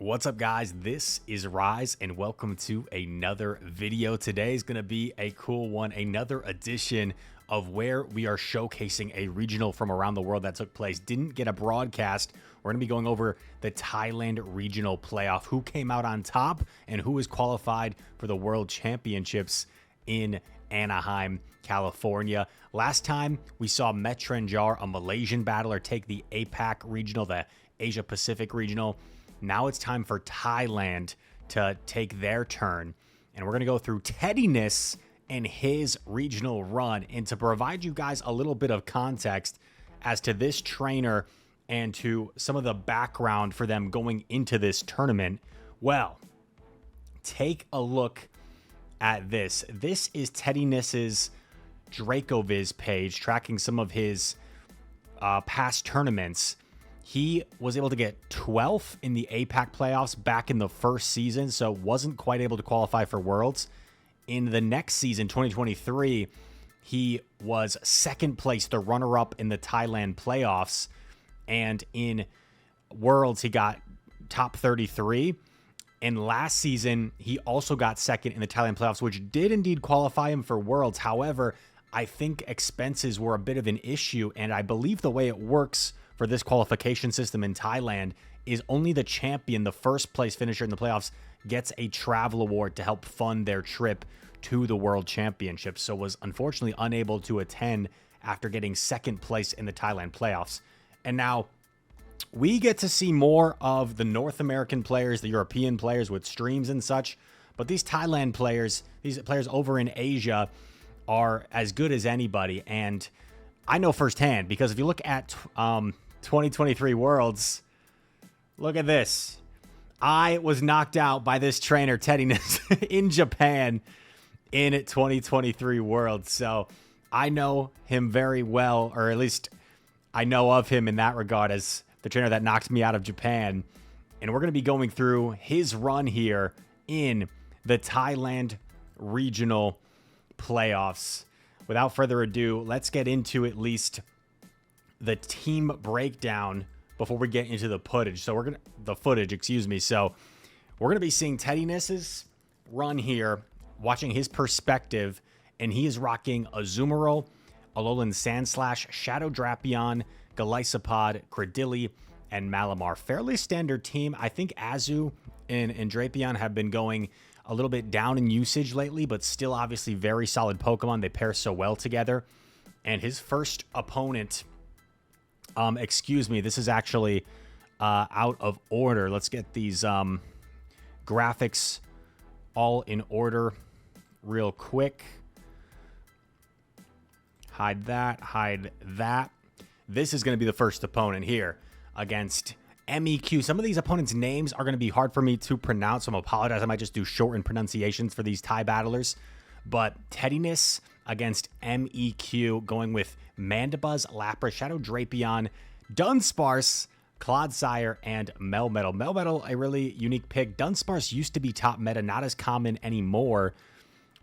What's up, guys? This is Rise and welcome to another video. Today is going to be a cool one, another edition of where we are showcasing a regional from around the world that took place. Didn't get a broadcast. We're going to be going over the Thailand regional playoff, who came out on top and who is qualified for the World Championships in Anaheim, California. Last time we saw Metrenjar, a Malaysian battler, take the APAC regional, the Asia Pacific regional. Now it's time for Thailand to take their turn. And we're going to go through Teddiness and his regional run. And to provide you guys a little bit of context as to this trainer and to some of the background for them going into this tournament, well, take a look at this. This is Teddiness's Dracoviz page, tracking some of his past tournaments. He was able to get 12th in the APAC playoffs back in the first season, so wasn't quite able to qualify for Worlds. In the next season, 2023, he was second place, the runner-up in the Thailand playoffs. And in Worlds, he got top 33. And last season, he also got second in the Thailand playoffs, which did indeed qualify him for Worlds. However, I think expenses were a bit of an issue, and I believe the way it works for this qualification system in Thailand is only the champion, the first place finisher in the playoffs, gets a travel award to help fund their trip to the World Championship. So was unfortunately unable to attend after getting second place in the Thailand playoffs. And now we get to see more of the North American players, the European players with streams and such. But these Thailand players, these players over in Asia, are as good as anybody. And I know firsthand, because if you look at 2023 Worlds, look at this. I was knocked out by this trainer, Teddiness, in Japan in 2023 Worlds. So I know him very well, or at least I know of him in that regard as the trainer that knocked me out of Japan. And we're going to be going through his run here in the Thailand regional playoffs. Without further ado, let's get into at least the team breakdown before we get into the footage. So So we're gonna be seeing Teddiness's run here, watching his perspective, and he is rocking Azumarill, Alolan Sandslash, Shadow Drapion, Golisopod, Credilli, and Malamar. Fairly standard team. I think Azu and Drapion have been going a little bit down in usage lately, but still obviously very solid Pokemon. They pair so well together. And his first opponent, this is actually out of order. Let's get these graphics all in order real quick. Hide that, hide that. This is going to be the first opponent here against MEQ. Some of these opponents' names are going to be hard for me to pronounce, so I apologize. I might just do shortened pronunciations for these Thai battlers. But Teddiness against MEQ, going with Mandibuzz, Lapras, Shadow Drapion, Dunsparce, Clodsire, and Melmetal. Melmetal, a really unique pick. Dunsparce used to be top meta, not as common anymore.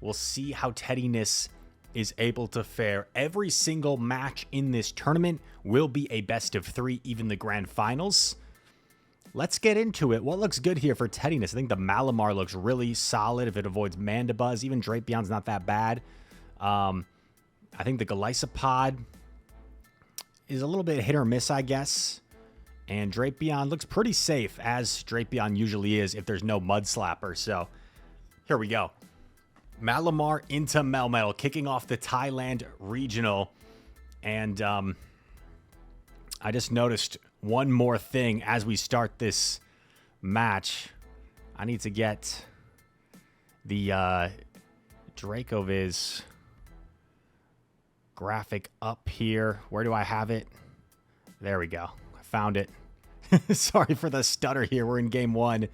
We'll see how Teddiness is able to fare. Every single match in this tournament will be a best of 3, even the grand finals. Let's get into it. What looks good here for Teddiness? I think the Malamar looks really solid if it avoids Mandibuzz. Even Drapion's not that bad. I think the Golisopod is a little bit hit or miss, I guess. And Drapion looks pretty safe, as Drapion usually is if there's no Mud Slapper. So here we go. Malamar into Melmetal, kicking off the Thailand regional. And I just noticed one more thing as we start this match. I need to get the Dracoviz graphic up here. Where do I have it? There we go. I found it. Sorry for the stutter here. We're in game 1.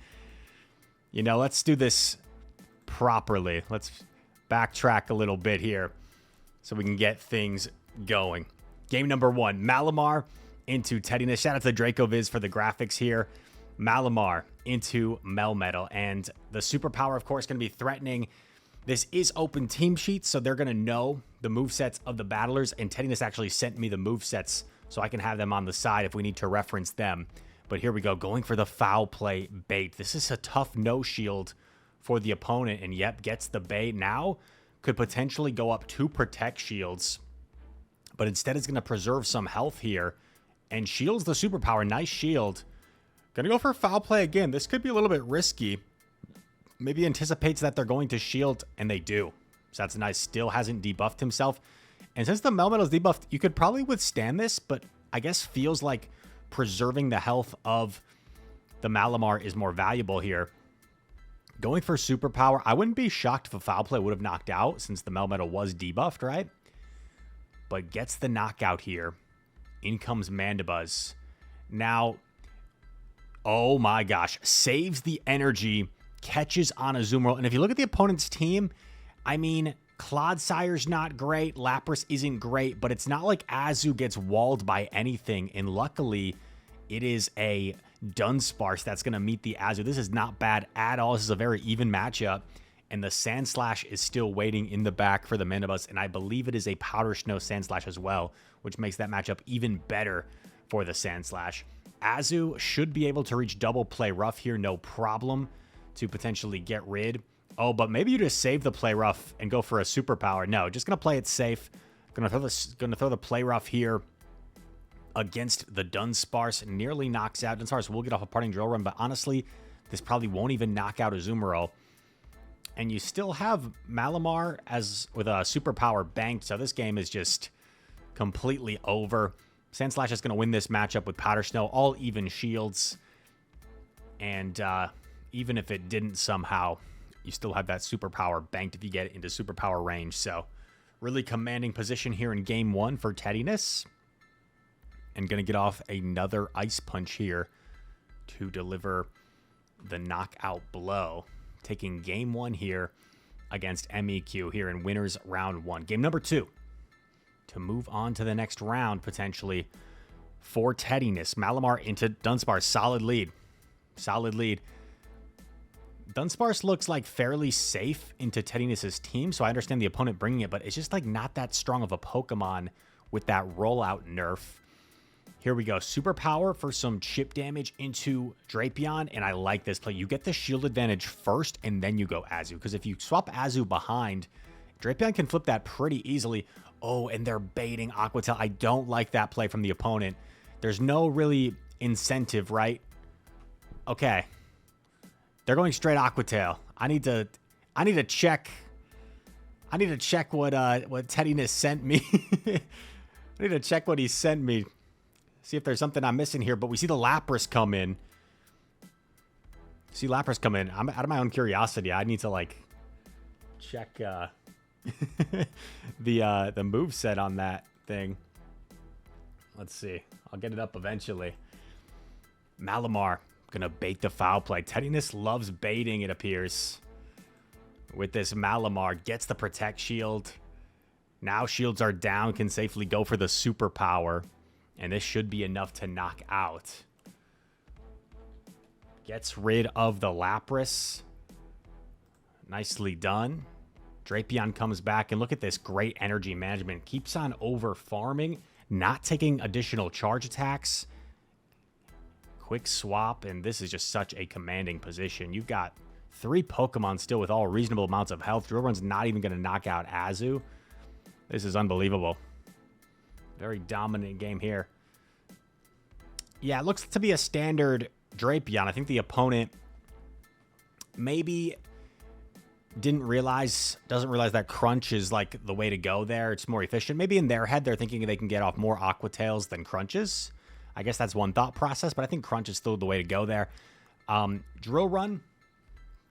You know, let's do this properly. Let's backtrack a little bit here so we can get things going. Game number 1, Malamar into Teddiness. Shout out to Dracoviz for the graphics here. Malamar into Melmetal. And the superpower, of course, going to be threatening. This is open team sheets, so they're going to know the movesets of the battlers. And Teddiness actually sent me the movesets so I can have them on the side if we need to reference them. But here we go, going for the foul play bait. This is a tough no shield for the opponent, and yep, gets the bait. Now could potentially go up 2 protect shields, but instead is going to preserve some health here and shields the superpower. Nice shield. Going to go for foul play again. This could be a little bit risky. Maybe anticipates that they're going to shield, and they do. So that's nice. Still hasn't debuffed himself. And since the Melmetal is debuffed, you could probably withstand this, but I guess feels like preserving the health of the Malamar is more valuable here. Going for superpower, I wouldn't be shocked if a foul play would have knocked out since the Melmetal was debuffed, right? But gets the knockout here. In comes Mandibuzz. Now, oh my gosh, saves the energy, catches on Azumarill. And if you look at the opponent's team, I mean, Clodsires not great, Lapras isn't great, but it's not like Azu gets walled by anything. And luckily, it is a Dunsparce that's going to meet the Azu. This is not bad at all. This is a very even matchup. And the Sandslash is still waiting in the back for the Mandibuzz. And I believe it is a Powder Snow Sandslash as well, which makes that matchup even better for the Sandslash. Azu should be able to reach double play rough here, no problem, to potentially get rid. Oh, but maybe you just save the play rough and go for a superpower. No, just going to play it safe. Going to throw the play rough here against the Dunsparce. Nearly knocks out. Dunsparce will get off a parting drill run, but honestly, this probably won't even knock out Azumarill. And you still have Malamar as with a superpower banked, so this game is just completely over. Sandslash is going to win this matchup with Powder Snow, all even shields. And even if it didn't somehow, you still have that superpower banked if you get into superpower range. So really commanding position here in game 1 for Teddiness. And going to get off another Ice Punch here to deliver the knockout blow. Taking game 1 here against MEQ here in winners round 1. Game number 2 to move on to the next round potentially for Teddiness. Malamar into Dunsparce. Solid lead. Solid lead. Dunsparce looks like fairly safe into Teddiness's team, so I understand the opponent bringing it, but it's just like not that strong of a Pokemon with that rollout nerf. Here we go. Superpower for some chip damage into Drapion, and I like this play. You get the shield advantage first, and then you go Azu, because if you swap Azu behind, Drapion can flip that pretty easily. Oh, and they're baiting Aqua Tail. I don't like that play from the opponent. There's no really incentive, right? Okay. They're going straight Aqua Tail. I need to check what Teddiness sent me. I need to check what he sent me. See if there's something I'm missing here, but we see the Lapras come in. See Lapras come in. I'm out of my own curiosity. I need to like check the moveset on that thing. Let's see. I'll get it up eventually. Malamar gonna bait the foul play. Teddiness loves baiting, it appears. With this Malamar, gets the protect shield. Now shields are down, can safely go for the superpower. And this should be enough to knock out. Gets rid of the Lapras. Nicely done. Drapion comes back, and look at this great energy management. Keeps on over farming, not taking additional charge attacks. Quick swap, and this is just such a commanding position. You've got 3 Pokemon still with all reasonable amounts of health. Drill Run's not even going to knock out Azu. This is unbelievable. Very dominant game here. Yeah, it looks to be a standard Drapion. I think the opponent maybe doesn't realize that Crunch is like the way to go there. It's more efficient. Maybe in their head, they're thinking they can get off more Aqua Tails than Crunches. I guess that's one thought process, but I think Crunch is still the way to go there. Drill Run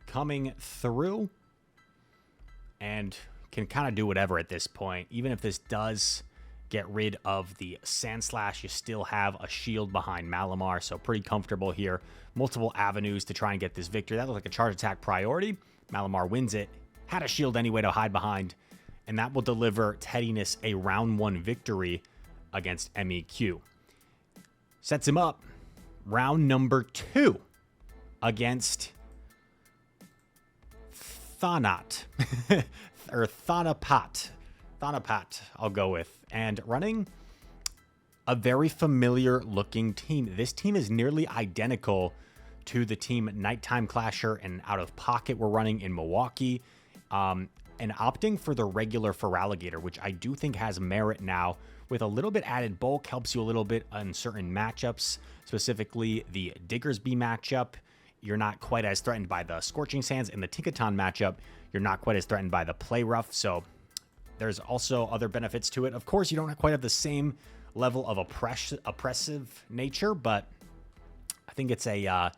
coming through and can kind of do whatever at this point. Even if this does get rid of the Sandslash, you still have a shield behind Malamar, so pretty comfortable here. Multiple avenues to try and get this victory. That looks like a charge attack priority. Malamar wins it. Had a shield anyway to hide behind, and that will deliver Teddiness a round 1 victory against MEQ. Sets him up round number 2 against Thanapat. Or Thanapat. Thanapat, I'll go with. And running a very familiar looking team. This team is nearly identical to the team Nighttime Clasher and Out of Pocket we're running in Milwaukee. And opting for the regular Feraligatr, which I do think has merit now, with a little bit added bulk, helps you a little bit on certain matchups, specifically the Diggersby matchup. You're not quite as threatened by the Scorching Sands. In the Tinkaton matchup, you're not quite as threatened by the Play Rough, so there's also other benefits to it. Of course, you don't quite have the same level of oppressive nature, but I think it's a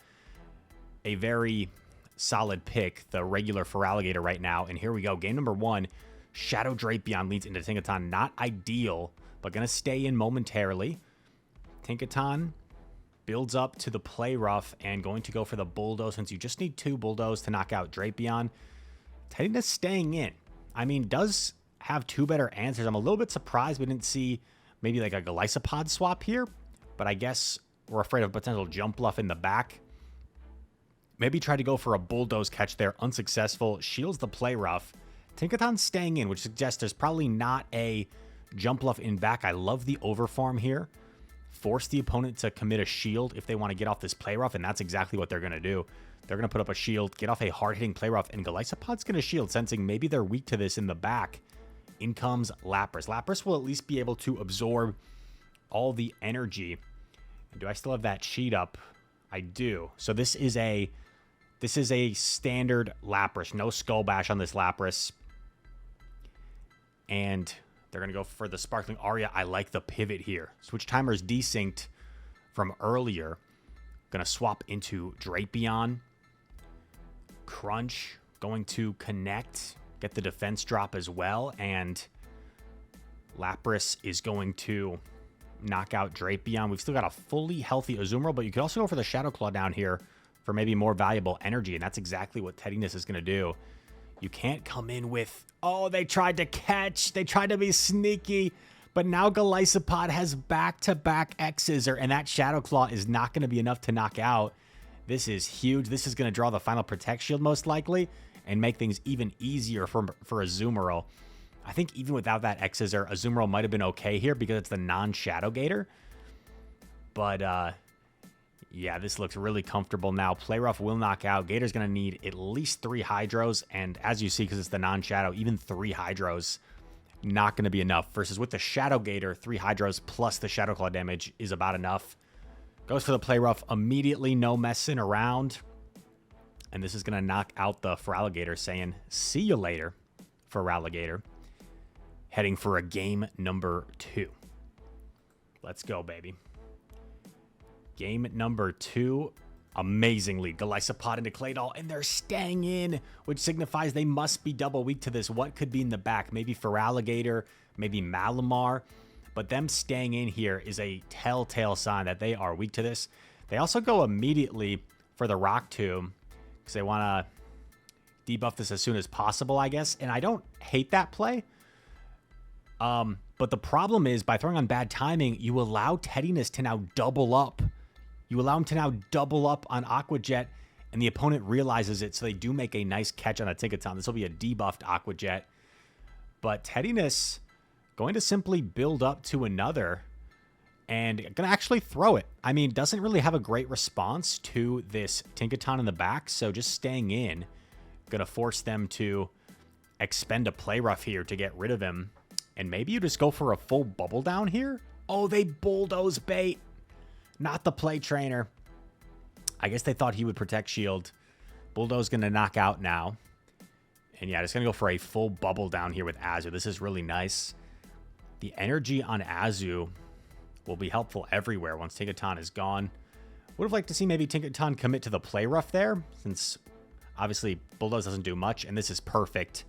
very solid pick, the regular Feraligatr right now. And here we go. Game number 1, Shadow Drapion leads into Tinkaton. Not ideal, but going to stay in momentarily. Tinkaton builds up to the Play Rough and going to go for the Bulldoze, since you just need 2 Bulldoze to knock out Drapion. Tidiness staying in. I mean, does have 2 better answers. I'm a little bit surprised we didn't see maybe like a Golisopod swap here, but I guess we're afraid of a potential Jump Bluff in the back. Maybe try to go for a Bulldoze catch there. Unsuccessful. Shields the Play Rough. Tinkaton staying in, which suggests there's probably not a Jump Bluff in back. I love the Overfarm here. Force the opponent to commit a shield if they want to get off this Play Rough, and that's exactly what they're going to do. They're going to put up a shield, get off a hard-hitting Play Rough, and Golisopod's going to shield, sensing maybe they're weak to this in the back. In comes Lapras. Lapras will at least be able to absorb all the energy. Do I still have that sheet up? I do. So this is a standard Lapras. No Skull Bash on this Lapras. And they're going to go for the Sparkling Aria. I like the pivot here. Switch timer is desynced from earlier. Going to swap into Drapion. Crunch. Going to connect. Get the defense drop as well. And Lapras is going to knock out Drapion. We've still got a fully healthy Azumarill, but you could also go for the Shadow Claw down here for maybe more valuable energy, and that's exactly what Tidiness is going to do. You can't come in with, oh, they tried to catch, they tried to be sneaky, but now Golisopod has back-to-back X-Scissor, and that Shadow Claw is not going to be enough to knock out. This is huge. This is going to draw the final Protect Shield most likely, and make things even easier for Azumarill. I think even without that X-Scissor, Azumarill might have been okay here because it's the non-Shadow Gator. But, yeah, this looks really comfortable now. Play Rough will knock out. Gator's going to need at least 3 Hydros. And as you see, because it's the non-Shadow, even 3 Hydros, not going to be enough. Versus with the Shadow Gator, 3 Hydros plus the Shadow Claw damage is about enough. Goes for the Play Rough immediately, no messing around. And this is going to knock out the Feraligatr, saying, see you later, Feraligatr. Heading for a game number 2. Let's go, baby. Game number 2, amazing lead. Golisopod into Claydol, and they're staying in, which signifies they must be double weak to this. What could be in the back? Maybe Feraligatr, maybe Malamar, but them staying in here is a telltale sign that they are weak to this. They also go immediately for the Rock Tomb because they want to debuff this as soon as possible, I guess, and I don't hate that play. But the problem is, by throwing on bad timing, you allow Tidiness to now double up. You allow him to now double up on Aqua Jet, and the opponent realizes it, so they do make a nice catch on a Tinkaton. This will be a debuffed Aqua Jet. But Tidiness going to simply build up to another, and going to actually throw it. I mean, doesn't really have a great response to this Tinkaton in the back, so just staying in. Going to force them to expend a Play Rough here to get rid of him. And maybe you just go for a full Bubble Down here? Oh, they Bulldoze bait. Not the Play Trainer. I guess they thought he would Protect Shield. Bulldoze going to knock out now. And yeah, just going to go for a full Bubble Down here with Azu. This is really nice. The energy on Azu will be helpful everywhere once Tinkaton is gone. Would have liked to see maybe Tinkaton commit to the Play Rough there, since obviously Bulldoze doesn't do much, and this is perfect.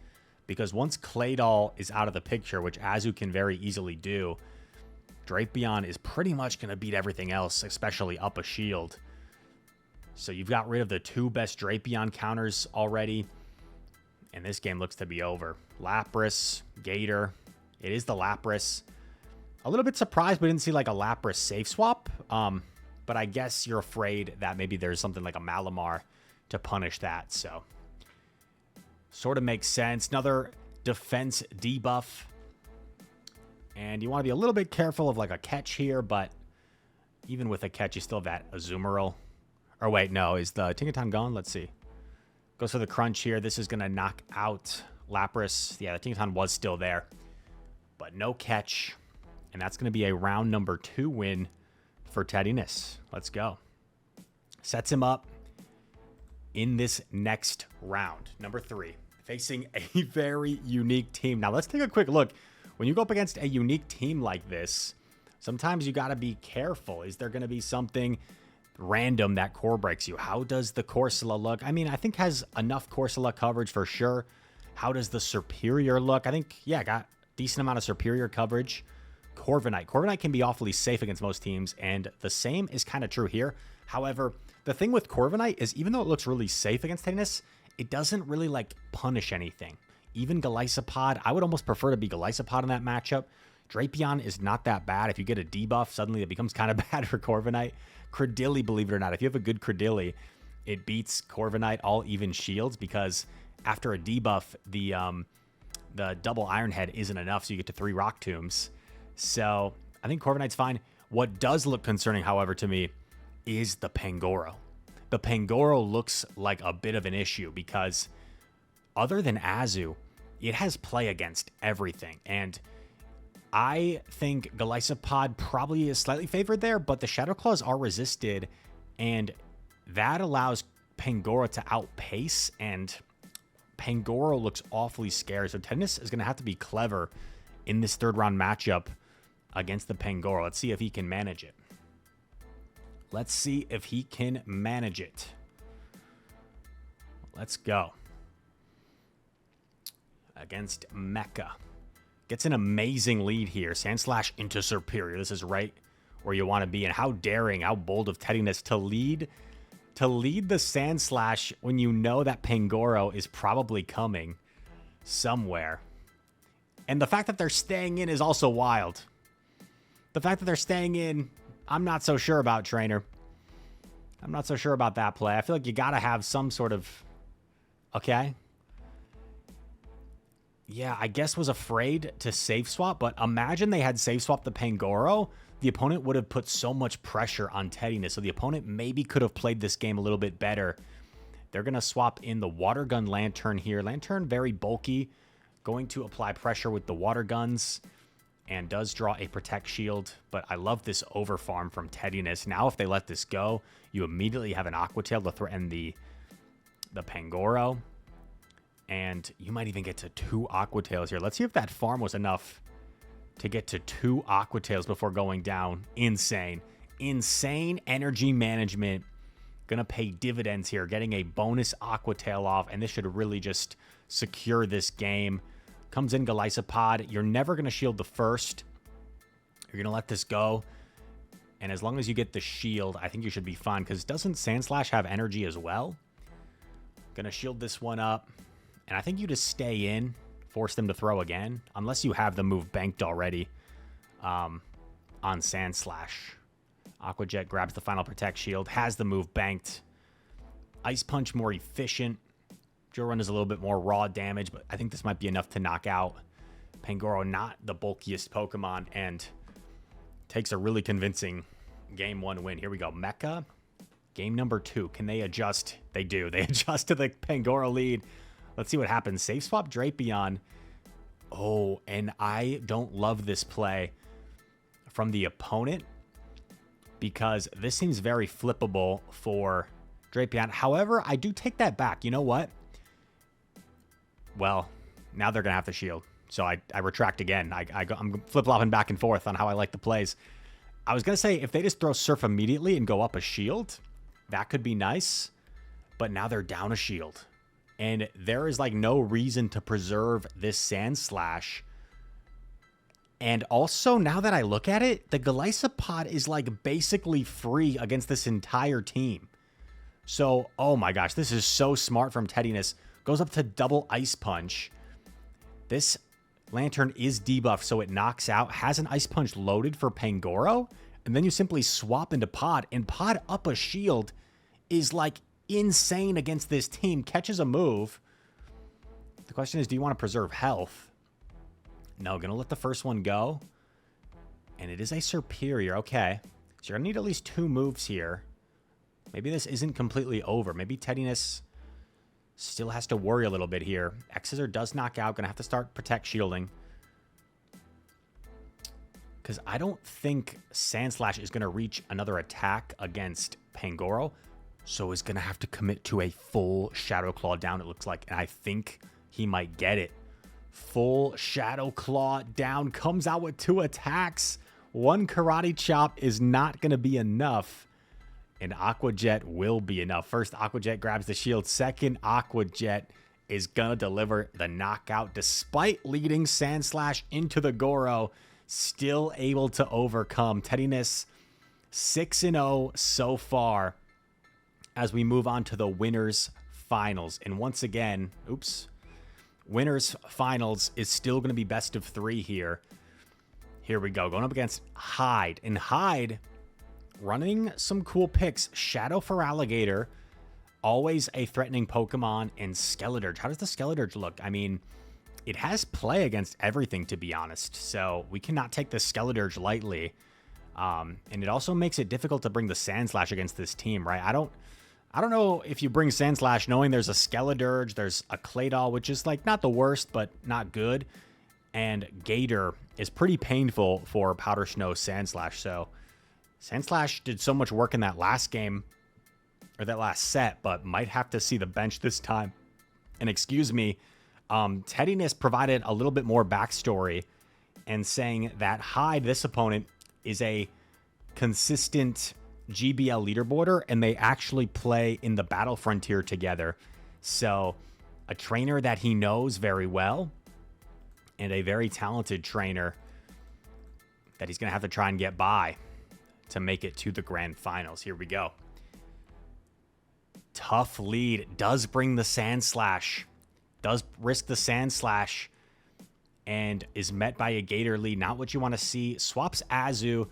Because once Claydol is out of the picture, which Azu can very easily do, Drapion is pretty much going to beat everything else, especially up a shield. So you've got rid of the 2 best Drapion counters already, and this game looks to be over. Lapras, Gator. It is the Lapras. A little bit surprised we didn't see like a Lapras safe swap, but I guess you're afraid that maybe there's something like a Malamar to punish that, so sort of makes sense. Another defense debuff. And you want to be a little bit careful of like a catch here, but even with a catch, you still have that Azumarill. Or wait, no, is the Tinkaton gone? Let's see. Goes for the crunch here. This is going to knock out Lapras. Yeah, the Tinkaton was still there, but no catch. And that's going to be a round number 2 win for Teddiness. Let's go. Sets him up in this next round, number 3, facing a very unique team. Now, let's take a quick look. When you go up against a unique team like this, sometimes you got to be careful. Is there going to be something random that core breaks you? How does the Corsola look? I mean, I think has enough Corsola coverage for sure. How does the Superior look? I think, yeah, got decent amount of Superior coverage. Corviknight. Corviknight can be awfully safe against most teams, and the same is kind of true here. However, the thing with Corviknight is even though it looks really safe against Teddiness, it doesn't really, like, punish anything. Even Golisopod, I would almost prefer to be Golisopod in that matchup. Drapion is not that bad. If you get a debuff, suddenly it becomes kind of bad for Corviknight. Credilli, believe it or not, if you have a good Credilli, it beats Corviknight all even shields because after a debuff, the double Iron Head isn't enough, so you get to 3 Rock Tombs. So I think Corviknight's fine. What does look concerning, however, to me, is the Pangoro. The Pangoro looks like a bit of an issue because other than Azu, it has play against everything. And I think Golisopod probably is slightly favored there, but the Shadow Claws are resisted, and that allows Pangoro to outpace, and Pangoro looks awfully scary. So Teddiness is going to have to be clever in this 3rd round matchup against the Pangoro. Let's see if he can manage it. Let's see if he can manage it. Let's go. Against Mecha. Gets an amazing lead here. Sandslash into Superior. This is right where you want to be. And how daring, how bold of Teddiness to lead the Sandslash when you know that Pangoro is probably coming somewhere. And the fact that they're staying in is also wild. The fact that they're staying in, I'm not so sure about, trainer. I'm not so sure about that play. I feel like you got to have some sort of... Okay. Yeah, I guess was afraid to safe swap, but imagine they had safe swapped the Pangoro. The opponent would have put so much pressure on Teddiness, so the opponent maybe could have played this game a little bit better. They're going to swap in the Water Gun Lantern here. Lantern, very bulky, going to apply pressure with the Water Guns, and does draw a Protect Shield, but I love this overfarm from Teddiness. Now, if they let this go, you immediately have an Aqua Tail to threaten the Pangoro. And you might even get to 2 Aqua Tails here. Let's see if that farm was enough to get to 2 Aqua Tails before going down. Insane. Insane energy management. Gonna pay dividends here. Getting a bonus Aqua Tail off. And this should really just secure this game. Comes in Golisopod. You're never gonna shield the first. You're gonna let this go. And as long as you get the shield, I think you should be fine. Because doesn't Sandslash have energy as well? Gonna shield this one up. And I think you just stay in, force them to throw again, unless you have the move banked already on Sandslash. Aqua Jet grabs the final Protect Shield, has the move banked. Ice Punch more efficient. Drill Run is a little bit more raw damage, but I think this might be enough to knock out Pangoro, not the bulkiest Pokemon, and takes a really convincing Game 1 win. Here we go. Mecha, game number 2. Can they adjust? They do. They adjust to the Pangoro lead. Let's see what happens. Safe swap Drapion. Oh, and I don't love this play from the opponent because this seems very flippable for Drapion. However, I do take that back. You know what? Well, now they're going to have to shield. So I retract again. I'm flip-flopping back and forth on how I like the plays. I was going to say, if they just throw Surf immediately and go up a shield, that could be nice. But now they're down a shield. And there is like no reason to preserve this Sandslash. And also, now that I look at it, the Golisopod is like basically free against this entire team. So, oh my gosh, this is so smart from Teddiness. Goes up to double Ice Punch. This Lantern is debuffed, so it knocks out. Has an Ice Punch loaded for Pangoro. And then you simply swap into Pod. And Pod up a shield is like insane against this team. Catches a move. The question is, do you want to preserve health? No, gonna let the first one go. And it is a superior. Okay. So you're going to need at least 2 moves here. Maybe this isn't completely over. Maybe Teddiness still has to worry a little bit here. X-Scissor does knock out. Going to have to start Protect Shielding. Because I don't think Sandslash is going to reach another attack against Pangoro. So he's going to have to commit to a full Shadow Claw down, it looks like. And I think he might get it. Full Shadow Claw down. Comes out with 2 attacks. 1 Karate Chop is not going to be enough. And Aqua Jet will be enough. First, Aqua Jet grabs the shield. Second, Aqua Jet is going to deliver the knockout. Despite leading Sandslash into the Goro, still able to overcome. Teddiness 6-0 so far as we move on to the winners finals. And once again, winners finals is still going to be best of 3 here. Here we go. Going up against Hyde. And Hyde running some cool picks. Shadow for Alligator. Always a threatening Pokemon. And Skeledirge. How does the Skeledirge look? I mean, it has play against everything, to be honest. So we cannot take the Skeledirge lightly. And it also makes it difficult to bring the Sandslash against this team, right? I don't know if you bring Sandslash knowing there's a Skeledirge, there's a Claydol, which is like not the worst, but not good. And Gator is pretty painful for Powder Snow Sandslash. So Sandslash did so much work in that last game, or that last set, but might have to see the bench this time. And excuse me, Teddiness provided a little bit more backstory and saying that Hyde, this opponent, is a consistent GBL leaderboarder, and they actually play in the Battle Frontier together. So a trainer that he knows very well, and a very talented trainer that he's going to have to try and get by to make it to the grand finals. Here we go. Tough lead. Does bring the Sandslash. Does risk the Sandslash. And is met by a Gator lead. Not what you want to see. Swaps Azu.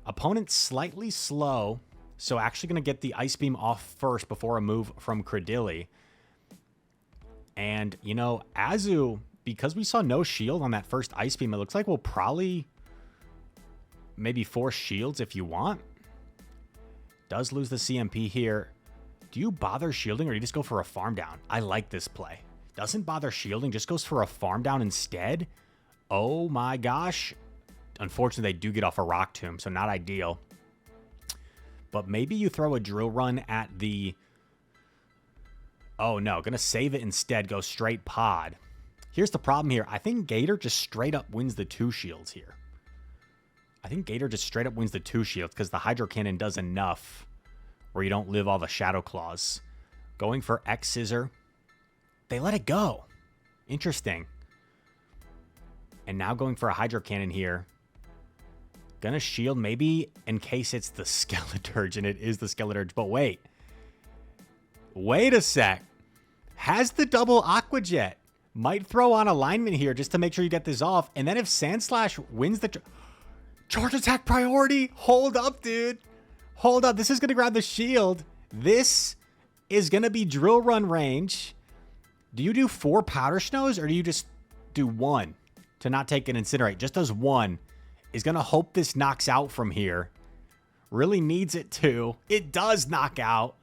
Opponent slightly slow. So actually going to get the Ice Beam off first before a move from Credilli. And, you know, Azu, because we saw no shield on that first Ice Beam, it looks like we'll probably maybe force shields if you want. Does lose the CMP here. Do you bother shielding or do you just go for a farm down? I like this play. Doesn't bother shielding, just goes for a farm down instead. Oh my gosh. Unfortunately, they do get off a Rock Tomb, so not ideal. But maybe you throw a Drill Run at the... Oh no, gonna save it instead, go straight Pod. Here's the problem here. I think Gator just straight up wins the 2 shields here. I think Gator just straight up wins the 2 shields because the Hydro Cannon does enough where you don't live all the Shadow Claws. Going for X-Scissor. They let it go. Interesting. And now going for a Hydro Cannon here. Gonna shield maybe in case it's the Skeledirge, and it is the Skeledirge. But wait. Wait a sec. Has the double Aqua Jet. Might throw on alignment here just to make sure you get this off. And then if Sandslash wins the... Charge attack priority. Hold up, dude. Hold up. This is going to grab the shield. This is going to be Drill Run range. Do you do 4 Powder Snows or do you just do 1 to not take an Incinerate? Just does 1. Is going to hope this knocks out from here. Really needs it to. It does knock out.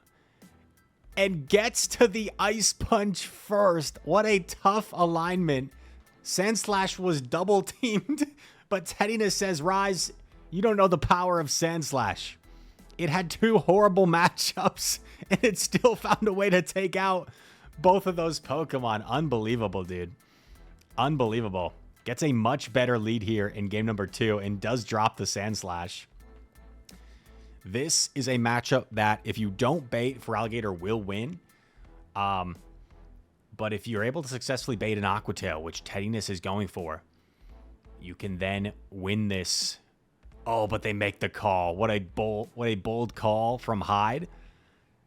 And gets to the Ice Punch first. What a tough alignment. Sandslash was double teamed. But Teddiness says, Rise, you don't know the power of Sandslash. It had 2 horrible matchups, and it still found a way to take out both of those Pokemon. Unbelievable, dude. Unbelievable. Gets a much better lead here in game number 2 and does drop the Sandslash. This is a matchup that if you don't bait, Feraligatr will win. But if you're able to successfully bait an Aqua Tail, which Teddiness is going for, you can then win this. Oh, but they make the call. What a bold call from Hyde.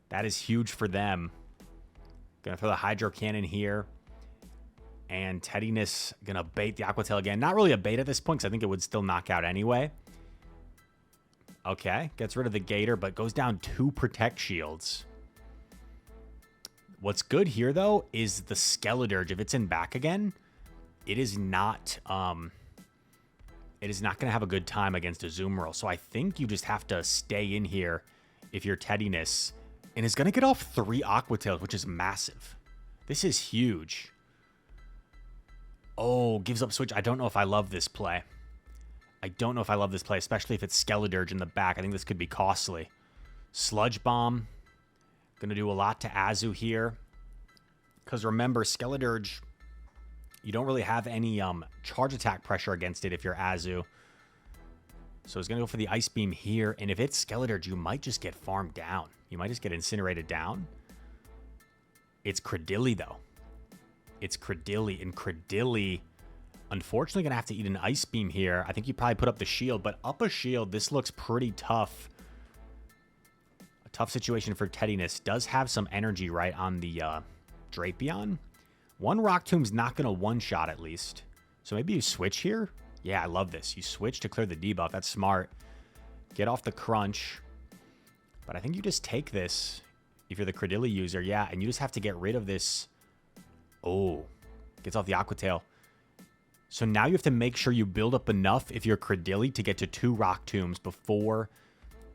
That is huge for them. Gonna throw the Hydro Cannon here. And Teddiness gonna bait the Aqua Tail again. Not really a bait at this point, because I think it would still knock out anyway. Okay, gets rid of the Gator, but goes down 2 Protect Shields. What's good here, though, is the Skeledirge. If it's in back again, it is not it is not going to have a good time against a Azumarill. So I think you just have to stay in here if you're Teddiness. And it's going to get off 3 Aqua Tails, which is massive. This is huge. Oh, gives up switch. I don't know if I love this play. I don't know if I love this play, especially if it's Skeledirge in the back. I think this could be costly. Sludge Bomb. Going to do a lot to Azu here. Because remember, Skeledirge, you don't really have any charge attack pressure against it if you're Azu. So it's going to go for the Ice Beam here. And if it's Skeledirge, you might just get farmed down. You might just get incinerated down. It's Credilly, though. It's Credilly. And Credilly, unfortunately, going to have to eat an Ice Beam here. I think you probably put up the shield. But up a shield, this looks pretty tough. A tough situation for Teddiness. Does have some energy right on the Drapion. 1 Rock Tomb's not going to one-shot at least. So maybe you switch here? Yeah, I love this. You switch to clear the debuff. That's smart. Get off the crunch. But I think you just take this if you're the Credilly user. Yeah, and you just have to get rid of this. Oh, gets off the Aqua Tail. So now you have to make sure you build up enough if you're Credilly to get to 2 Rock Tombs before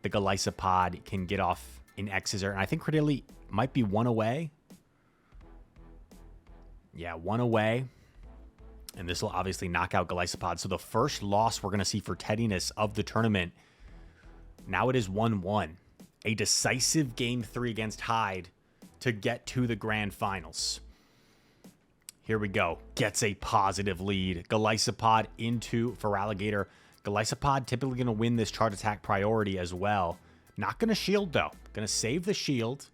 the Golisopod can get off in X-Scissor. And I think Credilly might be 1 away. Yeah, 1 away. And this will obviously knock out Golisopod. So the first loss we're going to see for Teddiness of the tournament. Now it is 1-1. A decisive Game 3 against Hyde to get to the Grand Finals. Here we go. Gets a positive lead. Golisopod into Feraligatr. Golisopod typically going to win this charge attack priority as well. Not going to shield, though. Going to save the shield.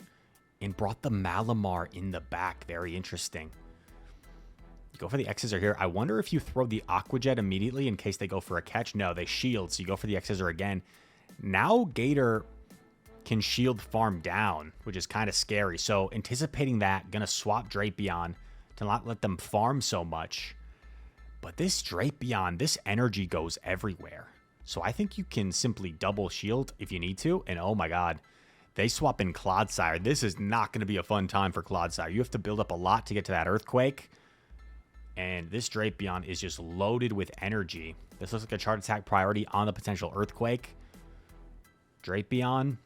And brought the Malamar in the back. Very interesting. Go for the X-Scissor here. I wonder if you throw the Aqua Jet immediately in case they go for a catch. No, they shield, so you go for the X-Scissor again. Now Gator can shield farm down, which is kind of scary. So anticipating that, going to swap Drapion to not let them farm so much. But this Drapion, this energy goes everywhere. So I think you can simply double shield if you need to. And oh my god, they swap in Clodsire. This is not going to be a fun time for Clodsire. You have to build up a lot to get to that Earthquake. And this Drapion is just loaded with energy. This looks like a charge attack priority on the potential Earthquake. Drapion.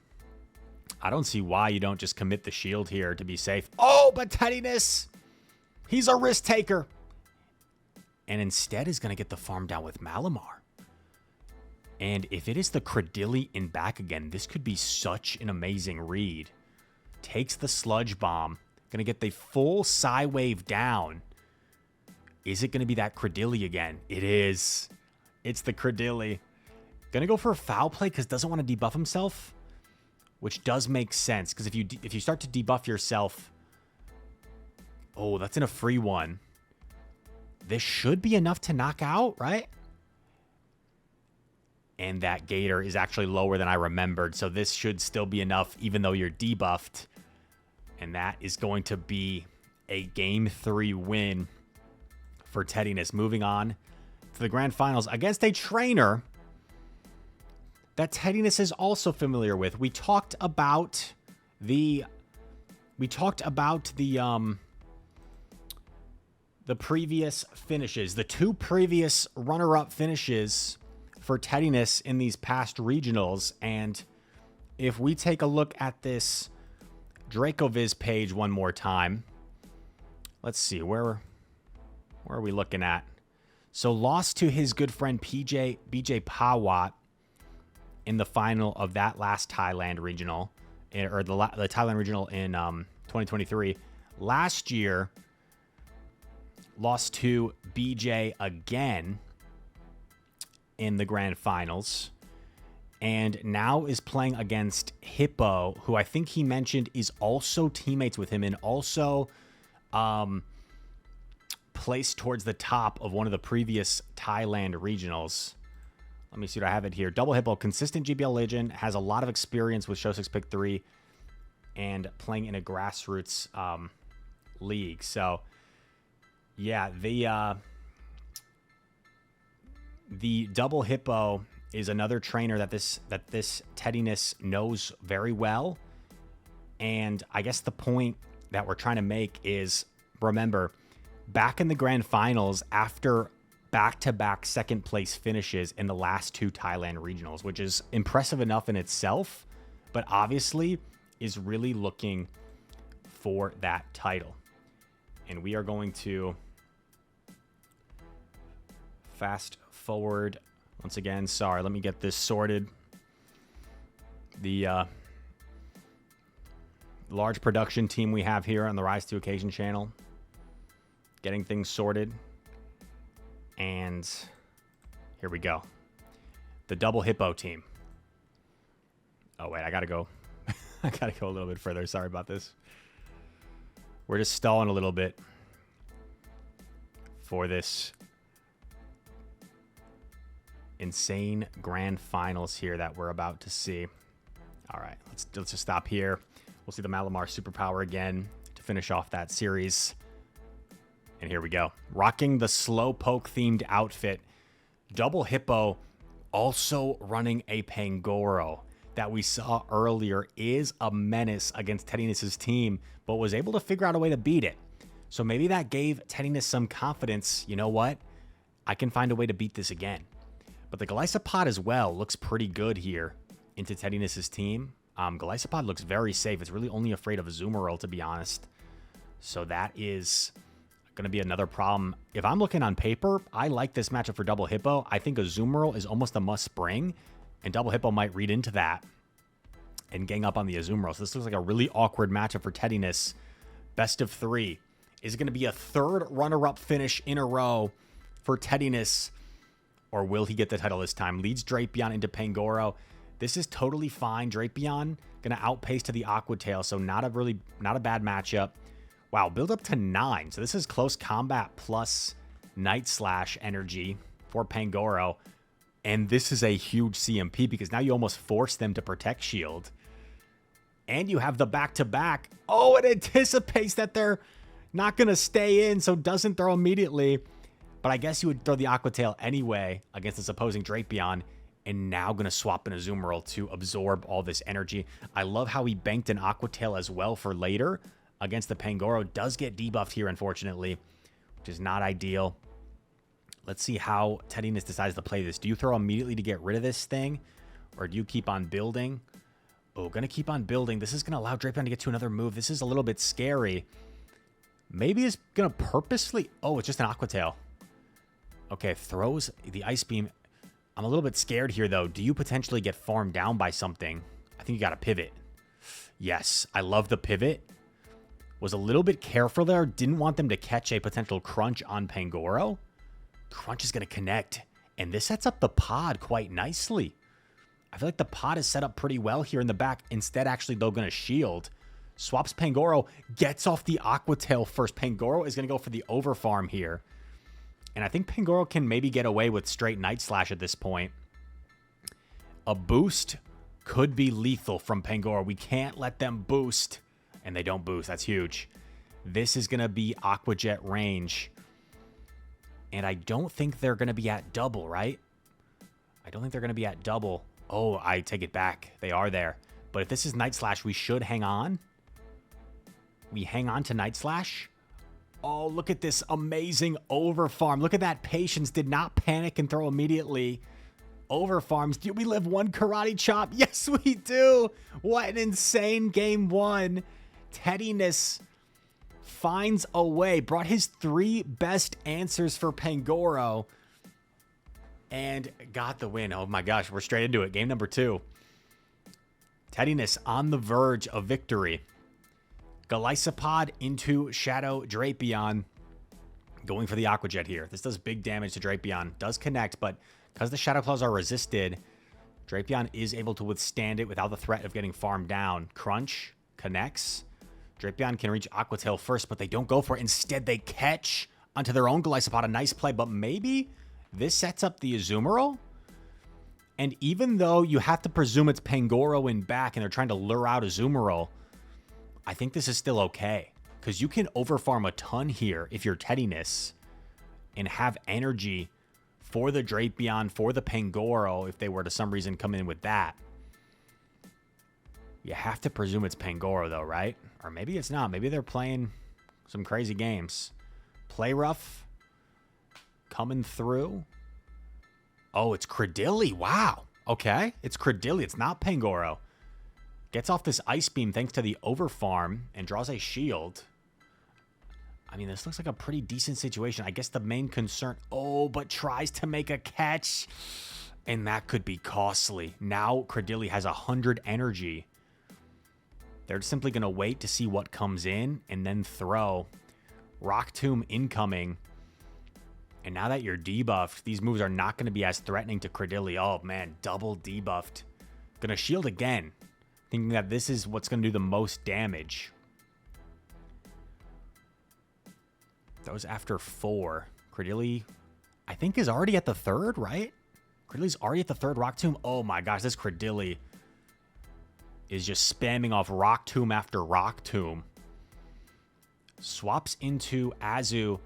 I don't see why you don't just commit the shield here to be safe. Oh, but Teddiness! He's a risk taker. And instead is going to get the farm down with Malamar. And if it is the Credilly in back again, this could be such an amazing read. Takes the Sludge Bomb. Going to get the full Psy Wave down. Is it going to be that Credilly again? It is. It's the Credilly. Going to go for a foul play because doesn't want to debuff himself. Which does make sense. Because if you start to debuff yourself... Oh, that's in a free one. This should be enough to knock out, right? And that Gator is actually lower than I remembered. So this should still be enough even though you're debuffed. And that is going to be a Game 3 win for Teddiness. Moving on to the Grand Finals against a trainer that Teddiness is also familiar with. We talked about the previous finishes, the 2 previous runner-up finishes for Teddiness in these past regionals. And if we take a look at this Dracoviz page one more time, let's see, where are we looking at? So lost to his good friend BJ Pawat in the final of that last Thailand regional, or the Thailand regional in 2023. Last year, lost to BJ again in the grand finals. And now is playing against Hippo, who I think he mentioned is also teammates with him and also placed towards the top of one of the previous Thailand regionals. Let me see what I have it here. Double Hippo, consistent GBL legend, has a lot of experience with Show 6 Pick 3 and playing in a grassroots league. So, yeah, the Double Hippo is another trainer that this Teddiness knows very well. And I guess the point that we're trying to make is, remember, back in the grand finals, after back-to-back second place finishes in the last 2 Thailand regionals, which is impressive enough in itself, but obviously is really looking for that title. And we are going to fast forward once again. Sorry, let me get this sorted. The large production team we have here on the Rise to Occasion channel, getting things sorted. And here we go. The Double Hippo team. Oh, wait, I gotta go. I gotta go a little bit further. Sorry about this. We're just stalling a little bit for this insane grand finals here that we're about to see. All right, let's just stop here. We'll see the Malamar Superpower again to finish off that series. And here we go. Rocking the Slowpoke themed outfit. Double Hippo also running a Pangoro that we saw earlier is a menace against Teddiness's team, but was able to figure out a way to beat it. So maybe that gave Teddiness some confidence. You know what? I can find a way to beat this again. But the Golisopod as well looks pretty good here into Teddiness's team. Golisopod looks very safe. It's really only afraid of Azumarill, to be honest. So that is going to be another problem. If I'm looking on paper, I like this matchup for Double Hippo. I think Azumarill is almost a must bring, and Double Hippo might read into that and gang up on the Azumarill. So this looks like a really awkward matchup for Teddiness. Best of 3. Is it going to be a 3rd runner-up finish in a row for Teddiness, or will he get the title this time? Leads Drapion into Pangoro. This is totally fine. Drapion going to outpace to the Aqua Tail, so not a bad matchup. Wow, build up to 9. So this is close combat plus Night Slash energy for Pangoro. And this is a huge CMP because now you almost force them to Protect Shield. And you have the back-to-back. Oh, it anticipates that they're not going to stay in, so doesn't throw immediately. But I guess you would throw the Aqua Tail anyway against this opposing Drapion. And now going to swap in Azumarill to absorb all this energy. I love how he banked an Aqua Tail as well for later against the Pangoro. Does get debuffed here, unfortunately, which is not ideal. Let's see how Teddiness decides to play this. Do you throw immediately to get rid of this thing? Or do you keep on building? Oh, going to keep on building. This is going to allow Drapion to get to another move. This is a little bit scary. Maybe it's going to purposely... Oh, it's just an Aqua Tail. Okay, throws the Ice Beam. I'm a little bit scared here, though. Do you potentially get farmed down by something? I think you got to pivot. Yes, I love the pivot. Was a little bit careful there. Didn't want them to catch a potential Crunch on Pangoro. Crunch is going to connect. And this sets up the pod quite nicely. I feel like the pod is set up pretty well here in the back. Instead, actually, though, going to shield. Swaps Pangoro. Gets off the Aqua Tail first. Pangoro is going to go for the overfarm here. And I think Pangoro can maybe get away with straight Night Slash at this point. A boost could be lethal from Pangoro. We can't let them boost. And they don't boost. That's huge. This is going to be Aqua Jet range. And I don't think they're going to be at double, right? I don't think they're going to be at double. Oh, I take it back. They are there. But if this is Night Slash, we should hang on. We hang on to Night Slash. Oh, look at this amazing overfarm. Look at that patience. Did not panic and throw immediately. Overfarms. Do we live one Karate Chop? Yes, we do. What an insane game 1. Teddiness finds a way. Brought his 3 best answers for Pangoro. And got the win. Oh my gosh, we're straight into it. Game number 2. Teddiness on the verge of victory. Golisopod into Shadow Drapion. Going for the Aqua Jet here. This does big damage to Drapion. Does connect, but because the Shadow Claws are resisted, Drapion is able to withstand it without the threat of getting farmed down. Crunch connects. Drapion can reach Aqua Tail first, but they don't go for it. Instead, they catch onto their own Golisopod. A nice play, but maybe this sets up the Azumarill. And even though you have to presume it's Pangoro in back and they're trying to lure out Azumarill, I think this is still okay. Because you can overfarm a ton here if you're Teddiness and have energy for the Drapion, for the Pangoro, if they were to some reason come in with that. You have to presume it's Pangoro, though, right? Or maybe it's not. Maybe they're playing some crazy games. Play rough. coming through. Oh, it's Credilli. Wow. Okay. It's Credilli. It's not Pangoro. Gets off this Ice Beam thanks to the Overfarm and draws a shield. I mean, this looks like a pretty decent situation. I guess the main concern... Oh, but tries to make a catch. And that could be costly. Now Credilli has 100 energy. They're simply going to wait to see what comes in and then throw. Rock Tomb incoming. And now that you're debuffed, these moves are not going to be as threatening to Credilli. Oh, man, double debuffed. Going to shield again. Thinking that this is what's going to do the most damage. Those after 4. Credilli, I think, is already at the 3rd, right? Credilli's already at the 3rd Rock Tomb. Oh my gosh, this Credilli is just spamming off Rock Tomb after Rock Tomb. Swaps into Azu.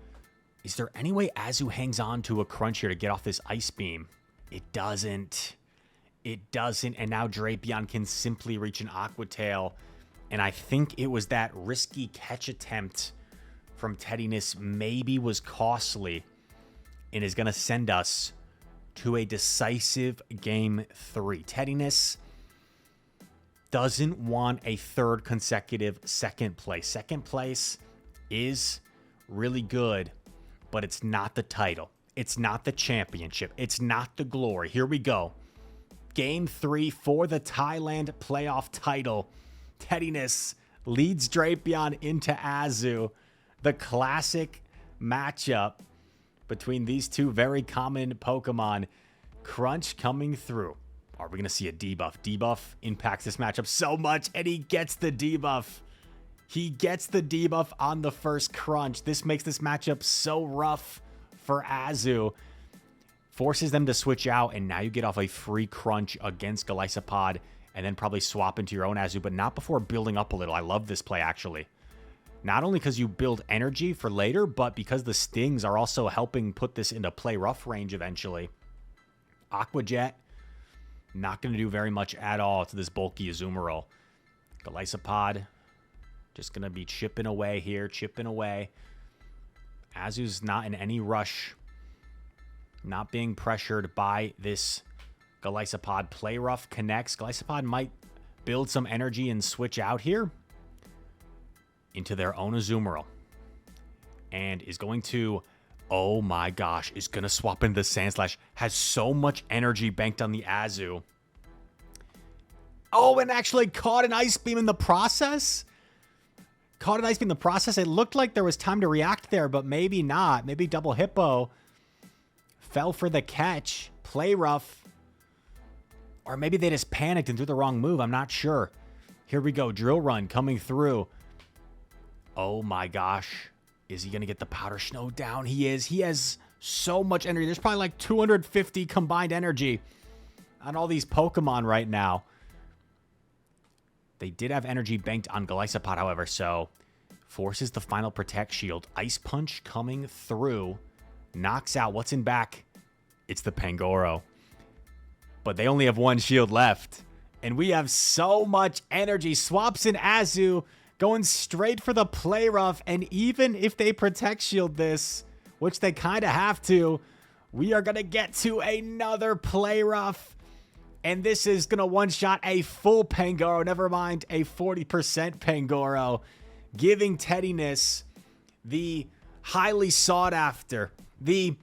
Is there any way Azu hangs on to a crunch here to get off this Ice Beam? It doesn't. It doesn't. And now Drapion can simply reach an Aqua Tail. And I think it was that risky catch attempt from Teddiness maybe was costly and is going to send us to a decisive game 3. Teddiness doesn't want a 3rd consecutive second place. Second place is really good, but it's not the title. It's not the championship. It's not the glory. Here we go. Game 3 for the Thailand playoff title. Teddiness leads Drapion into Azu. The classic matchup between these two very common Pokemon. Crunch coming through. Are we going to see a debuff? Debuff impacts this matchup so much, and he gets the debuff. He gets the debuff on the first Crunch. This makes this matchup so rough for Azu. Forces them to switch out, and now you get off a free Crunch against Golisopod, and then probably swap into your own Azu, but not before building up a little. I love this play, actually. Not only because you build energy for later, but because the stings are also helping put this into play rough range eventually. Aqua Jet, not going to do very much at all to this bulky Azumarill. Golisopod, just going to be chipping away here, chipping away. Azu's not in any rush. Not being pressured by this Golisopod. Play rough connects. Golisopod might build some energy and switch out here into their own Azumarill. And is going to, oh my gosh, is going to swap into the Sandslash. Has so much energy banked on the Azu. Oh, and actually caught an Ice Beam in the process? Caught an Ice Beam in the process? It looked like there was time to react there, but maybe not. Maybe Double Hippo fell for the catch. Play rough. Or maybe they just panicked and threw the wrong move. I'm not sure. Here we go. Drill Run coming through. Oh my gosh. Is he going to get the Powder Snow down? He is. He has so much energy. There's probably like 250 combined energy on all these Pokemon right now. They did have energy banked on Golisopod, however, so forces the final Protect Shield. Ice Punch coming through. Knocks out. What's in back? It's the Pangoro. But they only have one shield left. And we have so much energy. Swaps in Azu. Going straight for the Play Rough, and even if they Protect Shield this, which they kind of have to, we are going to get to another Play Rough, and this is going to one-shot a full Pangoro, never mind a 40% Pangoro, giving Teddiness the highly sought-after, the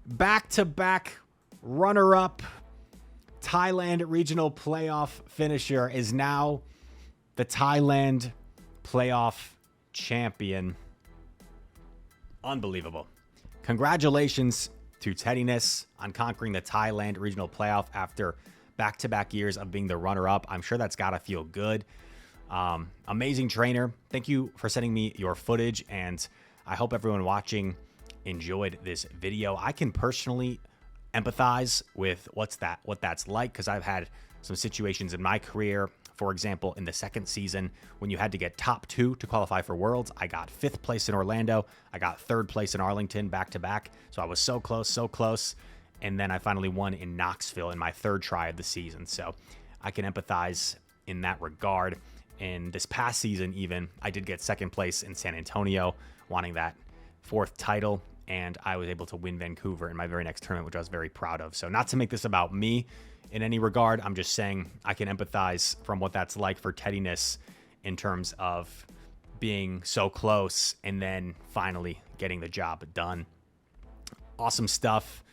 back-to-back runner-up Thailand Regional Playoff finisher is now the Thailand Playoff champion. Unbelievable. Congratulations to Teddiness on conquering the Thailand Regional Playoff after back-to-back years of being the runner-up. I'm sure that's got to feel good. Amazing trainer. Thank you for sending me your footage, and I hope everyone watching enjoyed this video. I can personally empathize with what that's like, because I've had some situations in my career. For example, in the second season, when you had to get top 2 to qualify for Worlds, I got 5th place in Orlando. I got 3rd place in Arlington back-to-back. So I was so close, so close. And then I finally won in Knoxville in my 3rd try of the season. So I can empathize in that regard. And this past season even, I did get 2nd place in San Antonio, wanting that 4th title. and I was able to win Vancouver in my very next tournament, which I was very proud of. So not to make this about me in any regard, I'm just saying I can empathize from what that's like for Teddiness in terms of being so close and then finally getting the job done. Awesome stuff.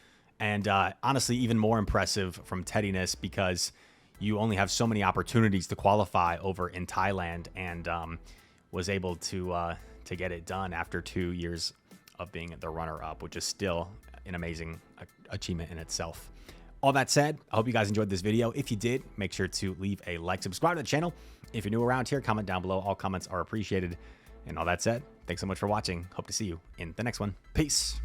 And honestly, even more impressive from Teddiness because you only have so many opportunities to qualify over in Thailand, and was able to get it done after 2 years of being the runner-up, which is still an amazing achievement in itself. All that said, I hope you guys enjoyed this video. If you did, make sure to leave a like, subscribe to the channel. If you're new around here, comment down below. All comments are appreciated. And all that said, thanks so much for watching. Hope to see you in the next one. Peace.